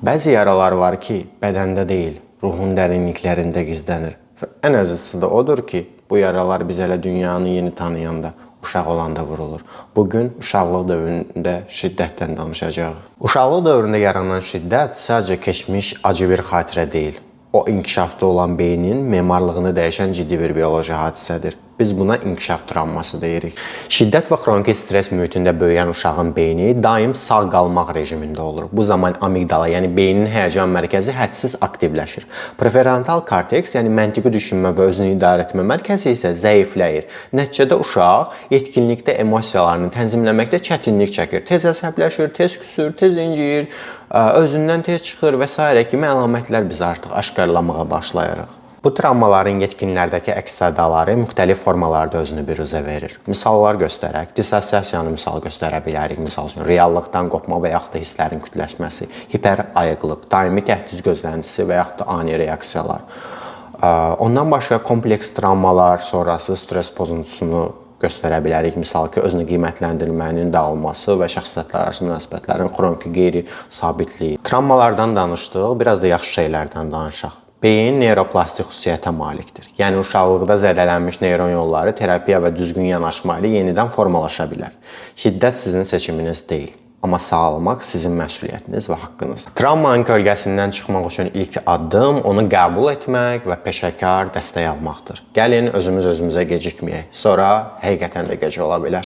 Bəzi yaralar var ki, bədəndə deyil, ruhun dərinliklərində gizlənir. Və ən acısı da odur ki, bu yaralar biz hələ dünyanı yeni tanıyanda, uşaq olanda vurulur. Bugün uşaqlıq dövründə şiddətdən danışacağıq. Uşaqlıq dövründə yaranan şiddət sadəcə keçmiş acı bir xatirə deyil. O inkişafda olan beynin memarlığını dəyişən ciddi bir bioloji hadisədir. Biz buna inkişaf travması deyirik. Şiddət və xroniki stres mühitində böyüyən uşağın beyni daim sağ qalmaq rejimində olur. Bu zaman amigdala, yəni beynin həyəcan mərkəzi hədsiz aktivləşir. Prefrontal korteks, yəni məntiqi düşünmə və özünü idarə etmə mərkəzi isə zəifləyir. Nəticədə uşaq yetkinlikdə emosiyalarını tənzimləməkdə çətinlik çəkir. Tez əsəbləşir, tez küsür, tez inciyir, özündən tez çıxır və s. kimi əlamətlər biz artıq aşkarlamağa başlayırıq. Bu travmaların yetkinlərdəki əks-sədaları müxtəlif formalarda özünü biruzə verir. Misallar göstərək, dissosiasiyanı misal göstərə bilərik. Misal üçün, reallıqdan qopma və yaxud da hisslərin kütləşməsi, hiperayıqlıq, daimi təhdid gözləntisi və yaxud da ani reaksiyalar. Ondan başqa kompleks travmalar sonrası stres pozuntusunu göstərə bilərik. Misal ki, özünü qiymətləndirmənin dağılması və şəxsiyyətlər arası münasibətlərin xroniki qeyri-sabitliyi. Travmalardan danışdıq, biraz da yaxşı şeylərdən danışaq. Beyin neuroplastik xüsusiyyətə malikdir. Yəni, uşaqlıqda zədələnmiş neyron yolları terapiya və düzgün yanaşma ilə yenidən formalaşa bilər. Şiddət sizin seçiminiz deyil, amma sağalmaq sizin məsuliyyətiniz və haqqınızdır. Travmanın kölgəsindən çıxmaq üçün ilk addım onu qəbul etmək və peşəkar dəstək almaqdır. Gəlin, özümüzə gecikməyək. Sonra həqiqətən də gec ola bilər.